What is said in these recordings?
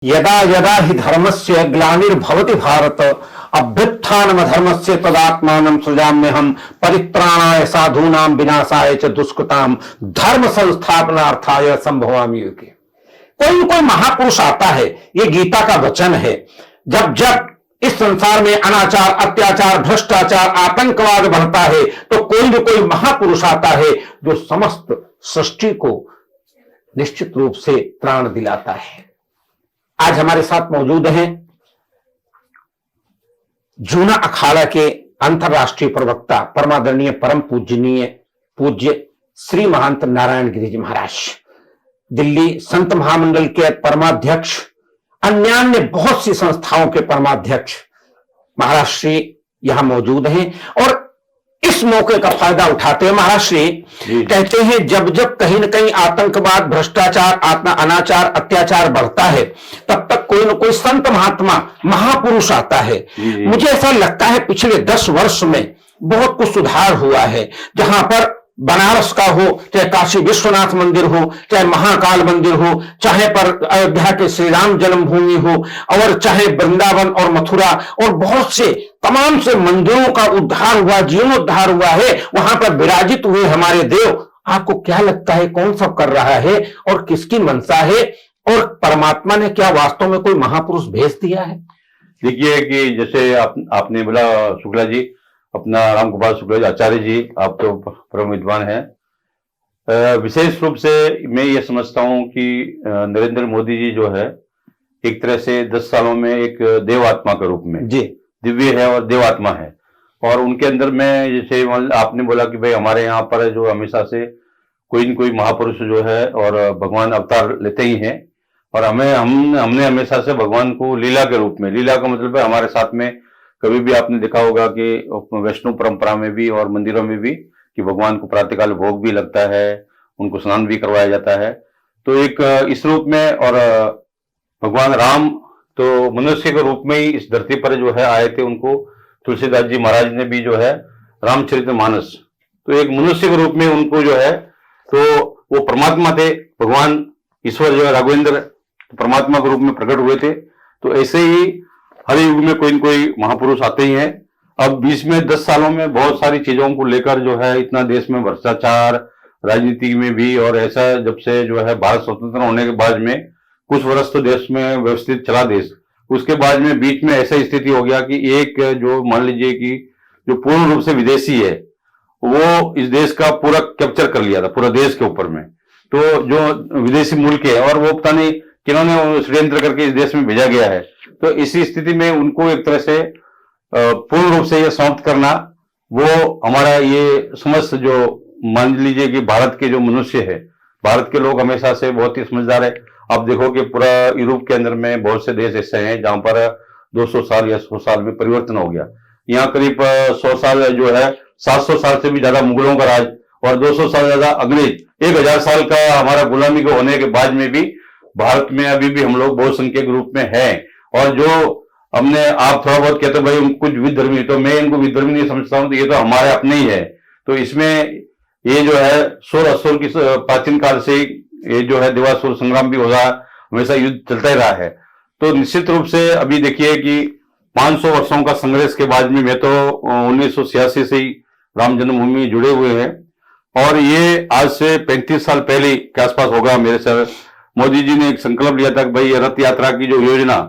यदा यदा हि धर्मस्य ग्लानिर्भवति भारत अभ्युत्थानमधर्मस्य तदात्मानं सृजाम्यहम् परित्राणाय साधूनां विनाशाय च दुष्कृतां धर्म संस्थापनार्थाय संभवामि युगे। कोई न कोई महापुरुष आता है, ये गीता का वचन है। जब जब इस संसार में अनाचार, अत्याचार, भ्रष्टाचार, आतंकवाद बढ़ता है तो कोई न कोई महापुरुष आता है जो समस्त सृष्टि को निश्चित रूप से त्राण दिलाता है। आज हमारे साथ मौजूद हैं जूना अखाड़ा के अंतर्राष्ट्रीय प्रवक्ता परमादरणीय परम पूजनीय पूज्य श्री महंत नारायण गिरि जी महाराज, दिल्ली संत महामंडल के परमाध्यक्ष, अन्य बहुत सी संस्थाओं के परमाध्यक्ष महाराज श्री यहां मौजूद हैं और इस मौके का फायदा उठाते हैं महाराज श्री कहते हैं जब जब कहीं न कहीं आतंकवाद, भ्रष्टाचार, अनाचार, अत्याचार बढ़ता है तब तक कोई न कोई संत महात्मा महापुरुष आता है। मुझे ऐसा लगता है पिछले 10 वर्ष में बहुत कुछ सुधार हुआ है। जहां पर बनारस का हो, चाहे काशी विश्वनाथ मंदिर हो, चाहे महाकाल मंदिर हो, चाहे पर अयोध्या के श्री राम जन्मभूमि हो और चाहे वृंदावन और मथुरा और बहुत से तमाम से मंदिरों का उद्धार हुआ, जीर्णोद्धार हुआ है। वहां पर विराजित हुए हमारे देव। आपको क्या लगता है कौन सब कर रहा है और किसकी मंशा है और परमात्मा ने क्या वास्तव में कोई महापुरुष भेज दिया है? देखिए कि जैसे आपने बोला शुक्ला जी, अपना राम गोपाल शुक्ला जी, आचार्य जी, आप तो परम विद्वान हैं। विशेष रूप से मैं ये समझता हूँ कि नरेंद्र मोदी जी जो है एक तरह से 10 सालों में एक देवात्मा के रूप में जी दिव्य है और देवात्मा है। और उनके अंदर में जैसे आपने बोला कि भाई हमारे यहाँ पर जो हमेशा से कोई न कोई महापुरुष जो है और भगवान अवतार लेते ही हैं और हमने हमेशा से भगवान को लीला के रूप में, लीला का मतलब है हमारे साथ में कभी भी आपने देखा होगा कि वैष्णव परंपरा में भी और मंदिरों में भी कि भगवान को प्रातःकाल भोग भी लगता है, उनको स्नान भी करवाया जाता है। तो एक इस रूप में और भगवान राम तो मनुष्य के रूप में ही इस धरती पर जो है आए थे। उनको तुलसीदास जी महाराज ने भी जो है रामचरितमानस, तो एक मनुष्य के रूप में उनको जो है तो वो परमात्मा थे। भगवान ईश्वर जो है राघवेंद्र परमात्मा के रूप में प्रकट हुए थे। तो ऐसे ही हर युग में कोई न कोई महापुरुष आते ही हैं। अब बीच में 10 सालों में बहुत सारी चीजों को लेकर जो है इतना देश में भ्रष्टाचार, राजनीति में भी, और ऐसा जब से जो है भारत स्वतंत्र होने के बाद में कुछ वर्ष तो देश में व्यवस्थित चला देश, उसके बाद में बीच में ऐसा स्थिति हो गया कि एक जो मान लीजिए कि जो पूर्ण रूप से विदेशी है वो इस देश का पूरा कैप्चर कर लिया था, पूरा देश के ऊपर में। तो जो विदेशी मुल्क है और वो पता नहीं किन्होंने षड्यंत्र करके इस देश में भेजा गया है। तो इसी स्थिति में उनको एक तरह से पूर्ण रूप से ये समाप्त करना, वो हमारा ये समस्त जो मान लीजिए कि भारत के जो मनुष्य है, भारत के लोग हमेशा से बहुत ही समझदार है। आप देखो कि पूरा यूरोप के अंदर में बहुत से देश ऐसे हैं जहां पर 200 साल या 100 साल में परिवर्तन हो गया। यहाँ करीब 100 साल जो है 700 साल से भी ज्यादा मुगलों का राज और 200 साल ज्यादा अंग्रेज, 1000 साल का हमारा गुलामी के होने के बाद में भी भारत में अभी भी हम लोग बहुसंख्यक रूप में हैं। और जो हमने, आप थोड़ा बहुत कहते भाई कुछ विधर्मी, तो मैं इनको विधर्मी नहीं समझता हूं, तो ये तो हमारे अपने ही है। तो इसमें ये जो है सुर असुर की प्राचीन काल से ये जो है देवासुर संग्राम भी हो रहा, हमेशा युद्ध चलता ही रहा है। तो निश्चित रूप से अभी देखिए कि 500 वर्षों का संघर्ष के बाद में मैं तो 1986 से ही राम जन्मभूमि जुड़े हुए हैं और ये आज से 35 साल पहले के आसपास होगा मेरे से मोदी जी ने एक संकल्प लिया था कि भाई रथ यात्रा की जो योजना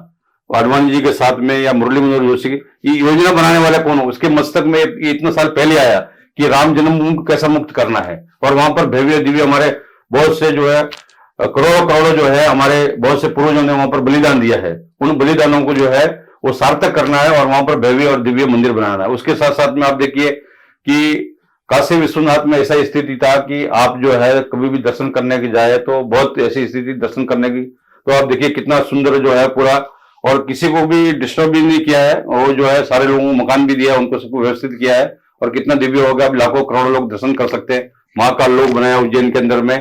आडवाणी जी के साथ में या मुरली मनोहर जोशी की, ये योजना बनाने वाले कौन हो, उसके मस्तक में इतना साल पहले आया कि राम जन्मभूमि को कैसा मुक्त करना है। और वहां पर भव्य दिव्य हमारे बहुत से जो है करोड़ों करोड़ों जो है हमारे बहुत से पूर्वजों ने वहां पर बलिदान दिया है। उन बलिदानों को जो है वो सार्थक करना है और वहां पर भव्य और दिव्य मंदिर बनाना है। उसके साथ साथ में आप देखिए कि काशी विश्वनाथ में ऐसा स्थिति था कि आप जो है कभी भी दर्शन करने की जाए तो बहुत ऐसी स्थिति दर्शन करने की, तो आप देखिए कितना सुंदर जो है पूरा, और किसी को भी डिस्टर्ब भी नहीं किया है। और जो है सारे लोगों को मकान भी दिया है, उनको सबको व्यवस्थित किया है और कितना दिव्य होगा। अब लाखों करोड़ों लोग दर्शन कर सकते हैं। महाकाल लोग बनाया उज्जैन के अंदर में।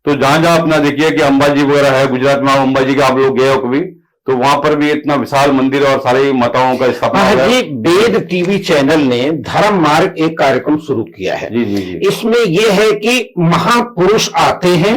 तो जहां जहां अपना देखिए कि अंबाजी वगैरह है, गुजरात में अंबाजी का आप लोग गए हो कभी, तो वहां पर भी इतना विशाल मंदिर और सारी माताओं का स्थापना है। वेद टीवी चैनल ने धर्म मार्ग एक कार्यक्रम शुरू किया है। जी जी जी। इसमें यह है कि महापुरुष आते हैं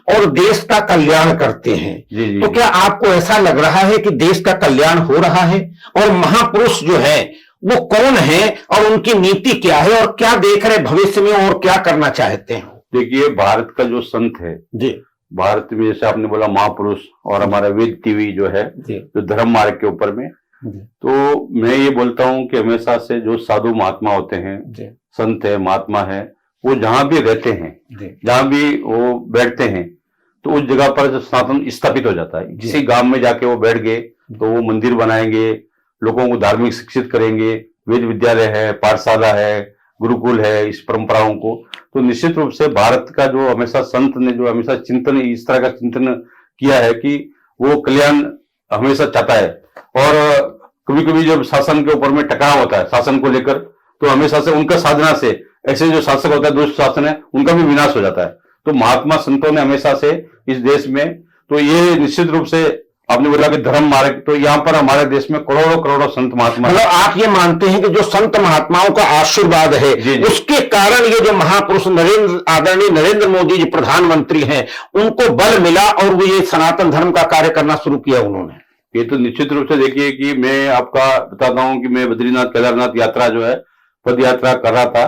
और देश का कल्याण करते हैं। जी जी तो क्या आपको ऐसा लग रहा है कि देश का कल्याण हो रहा है? और महापुरुष जो है वो कौन है और उनकी नीति क्या है और क्या देख रहे भविष्य में और क्या करना चाहते हैं? देखिए, भारत का जो संत है जी, भारत में, जैसे आपने बोला महापुरुष, और हमारा वेद टीवी जो है, जी, जो धर्म मार्ग के ऊपर में, तो मैं ये बोलता हूँ कि हमेशा से जो साधु महात्मा होते हैं, जी, संत है, महात्मा है, वो जहां भी रहते हैं, जहां भी वो बैठते हैं, तो उस जगह पर जो सनातन स्थापित हो जाता है। किसी गांव में जाके वो बैठ गए तो वो मंदिर बनाएंगे, लोगों को धार्मिक शिक्षित करेंगे, वेद विद्यालय है, पाठशाला है, गुरुकुल है, इस परंपराओं को। तो निश्चित रूप से भारत का जो हमेशा संत ने जो हमेशा चिंतन, इस तरह का चिंतन किया है कि वो कल्याण हमेशा चाहता है। और कभी कभी जब शासन के ऊपर में टकराव होता है शासन को लेकर, तो हमेशा से उनका साधना से ऐसे जो शासक होता है, दुष्ट शासन है, उनका भी विनाश हो जाता है। तो महात्मा संतों ने हमेशा से इस देश में, तो ये निश्चित रूप से आपने बोला कि धर्म मार्ग, तो यहाँ पर हमारे देश में करोड़ों करोड़ों संत महात्मा, मतलब आप ये मानते हैं कि जो संत महात्माओं का आशीर्वाद है, जी, जी। उसके कारण ये जो महापुरुष आदरणीय नरेंद्र मोदी जी प्रधानमंत्री हैं, उनको बल मिला और वो ये सनातन धर्म का कार्य करना शुरू किया उन्होंने। ये तो निश्चित रूप से देखिए कि मैं आपका बताता हूँ कि मैं बद्रीनाथ केदारनाथ यात्रा जो है, पद यात्रा कर रहा था,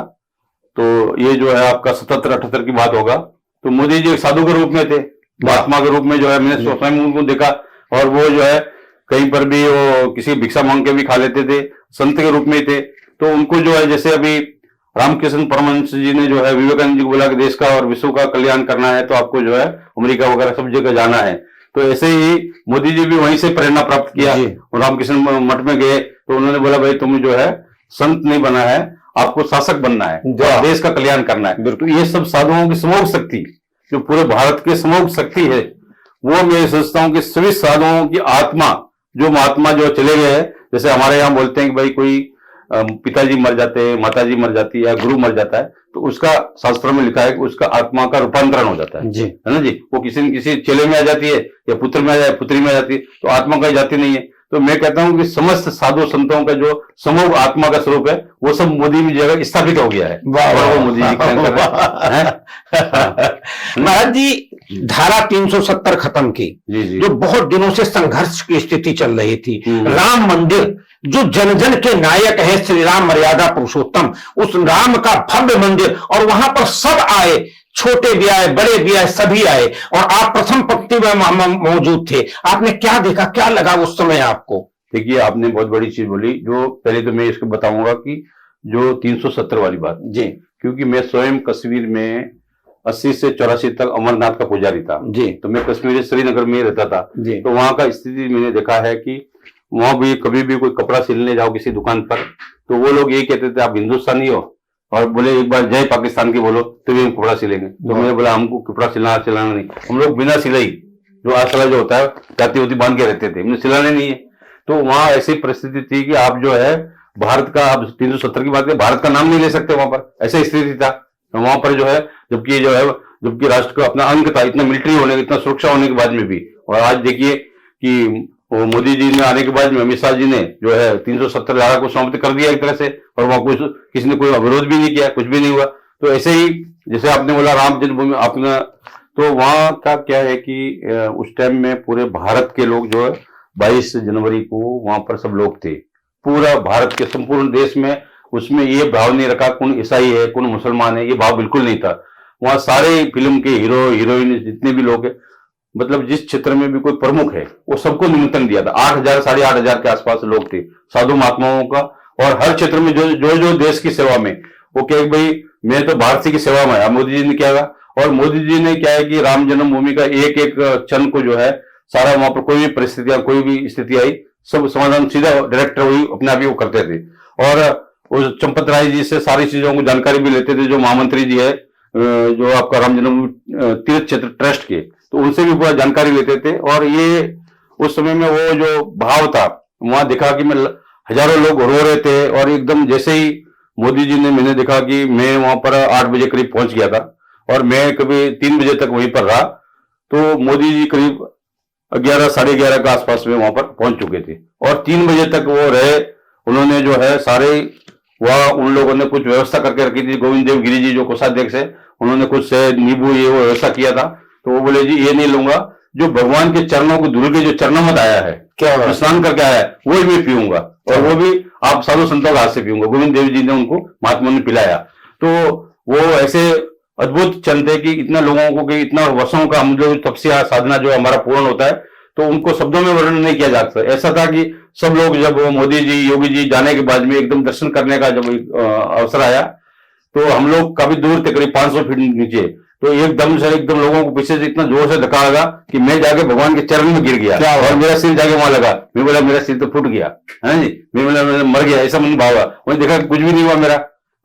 तो ये जो है आपका 77-78 की बात होगा। तो मोदी जी एक साधु के रूप में थे, महात्मा के रूप में जो है, मैंने स्वयं उनको देखा, और वो जो है कहीं पर भी वो किसी भिक्षा मांग के भी खा लेते थे, संत के रूप में थे। तो उनको जो है, जैसे अभी रामकृष्ण परमहंस जी ने जो है विवेकानंद जी को बोला कि देश का और विश्व का कल्याण करना है तो आपको जो है अमेरिका वगैरह सब जगह जाना है। तो ऐसे ही मोदी जी भी वहीं से प्रेरणा प्राप्त किया, और रामकृष्ण मठ में गए तो उन्होंने बोला भाई तुम जो है संत नहीं बना है, आपको शासक बनना है, देश का कल्याण करना है। तो ये सब साधुओं की समूह शक्ति, जो पूरे भारत के समूह शक्ति है, वो मैं सोचता हूँ कि सभी साधुओं की आत्मा, जो महात्मा जो चले गए हैं, जैसे हमारे यहाँ बोलते हैं कि भाई कोई पिताजी मर जाते हैं, माताजी मर जाती है, या गुरु मर जाता है, तो उसका शास्त्रों में लिखा है कि उसका आत्मा का रूपांतरण हो जाता है जी, है ना जी। वो किसी न किसी चेले में आ जाती है, या पुत्र में आ जाए, पुत्री में आ जाती है, तो आत्मा कहीं जाती नहीं है। तो मैं कहता हूं कि समस्त साधु संतों का जो समूह आत्मा का स्वरूप है, वो सब मोदी की जगह स्थापित हो गया है। वो मोदी जी महाराज जी, धारा 370 खत्म की, जी, जो बहुत दिनों से संघर्ष की स्थिति चल रही थी। राम मंदिर जो जन जन के नायक है, श्री राम मर्यादा पुरुषोत्तम, उस राम का भव्य मंदिर, और वहां पर सब आए, छोटे भी आए, बड़े भी आए, सभी आए, और आप प्रथम पंक्ति में मौजूद थे। आपने क्या देखा, क्या लगा उस समय आपको? देखिए, आपने बहुत बड़ी चीज बोली। जो पहले तो मैं इसको बताऊंगा कि जो 370 वाली बात जी, क्योंकि मैं स्वयं कश्मीर में 80 से 84 तक अमरनाथ का पुजारी था जी। तो मैं कश्मीर श्रीनगर में रहता था जी। तो वहां का स्थिति मैंने देखा है कि वहां भी कभी भी कोई कपड़ा सिलने जाओ किसी दुकान पर, तो वो लोग ये कहते थे आप हिंदुस्तानी हो, और बोले एक बार जय पाकिस्तान की बोलो तो भी हम कपड़ा सिलेंगे। तो मैंने बोला हमको कपड़ा सिलाना नहीं, हम लोग बिना सिलाई, जो आसला जो होता है जाती होती बांध के रहते थे, हमने सिलाने नहीं है। तो वहां ऐसी परिस्थिति थी कि आप जो है भारत का, आप 370 की बात है, भारत का नाम नहीं ले सकते वहां पर, ऐसा स्थिति था वहां पर जो है। जबकि राष्ट्र का अपना अंग था, इतना मिलिट्री होने, इतना सुरक्षा होने के बाद में भी। और आज देखिए कि वो मोदी जी ने आने के बाद में अमित शाह जी ने जो है 370 धारा को समाप्त कर दिया एक तरह से, और वहां कुछ किसी ने कोई विरोध भी नहीं किया, कुछ भी नहीं हुआ। तो ऐसे ही जैसे आपने बोला राम जन्मभूमि अपना, तो वहां का क्या है कि उस टाइम में पूरे भारत के लोग जो है 22 जनवरी को वहां पर सब लोग थे, पूरा भारत के संपूर्ण देश में। उसमें ये भाव नहीं रखा कौन ईसाई है कौन मुसलमान है, ये भाव बिल्कुल नहीं था। वहां सारे फिल्म के हीरो हीरोइन जितने भी लोग हैं, मतलब जिस क्षेत्र में भी कोई प्रमुख है, वो सबको निमंत्रण दिया था। 8,000 8,500 के आसपास लोग थे साधु महात्माओं का, और हर क्षेत्र में जो देश की सेवा में, वो कहे भाई मैं तो भारत की सेवा में। मोदी जी ने क्या कहा, और मोदी जी ने क्या है कि राम जन्मभूमि का एक एक क्षण को जो है सारा, वहां पर कोई भी परिस्थितियां, कोई भी स्थिति आई, सब समाधान सीधा डायरेक्टर वही अपने आप ही वो करते थे। और उस चंपत राय जी से सारी चीजों को जानकारी भी लेते थे, जो महामंत्री जी है जो आपका राम जन्मभूमि तीर्थ क्षेत्र ट्रस्ट के, तो उनसे भी पूरा जानकारी लेते थे। और ये उस समय में वो जो भाव था, वहां देखा कि मैं हजारों लोग रो रहे थे, और एकदम जैसे ही मोदी जी ने, मैंने देखा कि मैं वहां पर 8 बजे करीब पहुंच गया था, और मैं कभी 3 बजे तक वहीं पर रहा, तो मोदी जी करीब 11 साढ़े 11 के आसपास में वहां पर पहुंच चुके थे, और 3 बजे तक वो रहे। उन्होंने जो है सारे वह उन लोगों ने कुछ व्यवस्था करके रखी थी, गोविंद देव गिरी जी जो कोषाध्यक्ष है, उन्होंने कुछ नींबू ये वो व्यवस्था किया था। तो वो बोले जी ये नहीं लूंगा, जो भगवान के चरणों को धुल के जो चरणामृत आया है, क्या जो स्नान करके आया है, वही मैं पीऊंगा, और वो भी आप साधु संतों के हाथ से पीऊंगा। गोविंद देव जी ने उनको महात्मा ने पिलाया। तो वो ऐसे अद्भुत क्षण थे कि इतना लोगों को, कि इतना वर्षों का हम जो तपस्या साधना जो हमारा पूर्ण होता है, तो उनको शब्दों में वर्णन नहीं किया जा सकता। ऐसा था कि सब लोग, जब मोदी जी, योगी जी जाने के बाद में एकदम दर्शन करने का जब अवसर आया, तो हम लोग काफी दूर थे, करीब 500 फीट नीचे, तो एकदम से एकदम लोगों को पीछे से इतना जोर से धक्का लगा कि मैं जाके भगवान के चरण में गिर गया, और मेरा सिर जाके वहां लगा। मैं बोला मेरा सिर तो फूट गया है जी, मैं बोला मैं मर गया, ऐसा मन भाव हुआ। मैंने देखा कुछ भी नहीं हुआ मेरा,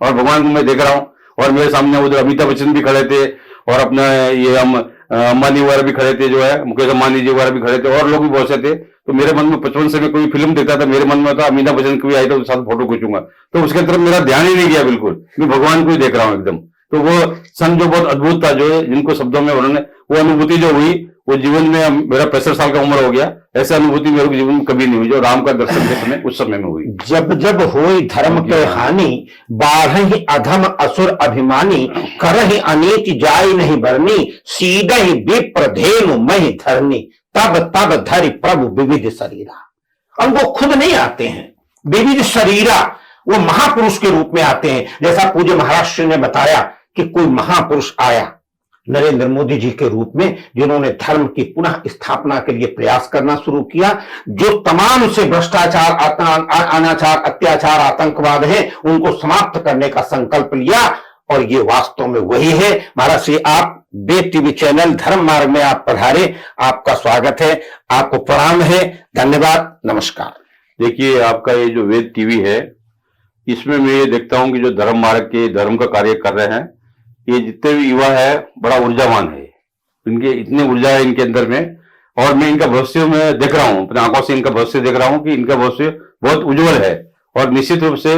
और भगवान को मैं देख रहा हूँ, और मेरे सामने उधर अमिताभ बच्चन भी खड़े थे, और अपना ये हम अंबानी वगैरह भी खड़े थे, जो है मुकेश अंबानी जी वगैरह भी खड़े थे, और लोग भी बहुत से थे। तो मेरे मन में बचपन से मैं कोई फिल्म देखता था, मेरे मन में था अमिताभ बच्चन कभी आई तो साथ फोटो खींचूंगा, तो उसके तरफ मेरा ध्यान ही नहीं गया बिल्कुल, मैं भगवान को ही देख रहा हूँ एकदम। तो वो क्षण जो बहुत अद्भुत था, जो जिनको शब्दों में उन्होंने, वो अनुभूति जो हुई, वो जीवन में, मेरा 65 साल का उम्र हो गया, ऐसी अनुभूति मेरे जीवन में कभी नहीं हुई जो राम का दर्शन के समय उस समय में हुई। जब जब होई धर्म के हानि, बाढ़हि अधम असुर अभिमानी, करहि अनीति जाय नहीं बरनी, सीधहि विप्र धेनु महि धरनी, तब तब धरि प्रभु विविध शरीरा। और वो खुद नहीं आते हैं, विविध शरीरा, वो महापुरुष के रूप में आते हैं। जैसा पूज्य महाराज श्री ने बताया कि कोई महापुरुष आया नरेंद्र मोदी जी के रूप में, जिन्होंने धर्म की पुनः स्थापना के लिए प्रयास करना शुरू किया, जो तमाम से भ्रष्टाचार, अनाचार, अत्याचार, आतंकवाद है, उनको समाप्त करने का संकल्प लिया। और ये वास्तव में वही है। महाराज श्री, आप वेद टीवी चैनल धर्म मार्ग में आप पधारे, आपका स्वागत है, आपको प्रणाम है, धन्यवाद, नमस्कार। देखिए, आपका ये जो वेद टीवी है, इसमें मैं ये देखता हूं कि जो धर्म मार्ग के धर्म का कार्य कर रहे हैं, ये जितने भी युवा है बड़ा ऊर्जावान है, इनके इतनी ऊर्जा है इनके अंदर में, और मैं इनका भविष्य में देख रहा हूं, अपनी आंखों से इनका भविष्य देख रहा हूं कि इनका भविष्य बहुत उज्जवल है। और निश्चित रूप से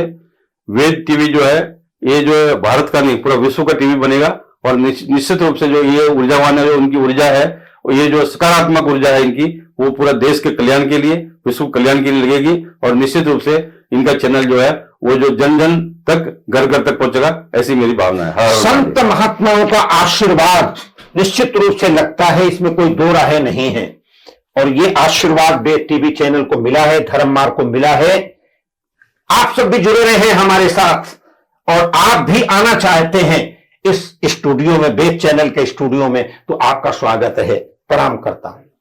वेद टीवी जो है, ये जो है भारत का नहीं पूरा विश्व का टीवी बनेगा। और निश्चित रूप से जो ये ऊर्जावान है, जो उनकी ऊर्जा है, ये जो सकारात्मक ऊर्जा है इनकी, वो पूरा देश के कल्याण के लिए, विश्व कल्याण के लिए लगेगी। और निश्चित रूप से इनका चैनल जो है, वो जो जन जन तक, घर घर तक पहुंचेगा, ऐसी मेरी भावना है। संत महात्माओं का आशीर्वाद निश्चित रूप से लगता है, इसमें कोई दो राहें नहीं है। और ये आशीर्वाद वेद टीवी चैनल को मिला है, धर्म मार्ग को मिला है। आप सब भी जुड़े रहे हैं हमारे साथ, और आप भी आना चाहते हैं इस स्टूडियो में, वेद चैनल के स्टूडियो में, तो आपका स्वागत है। प्रणाम करता हूं।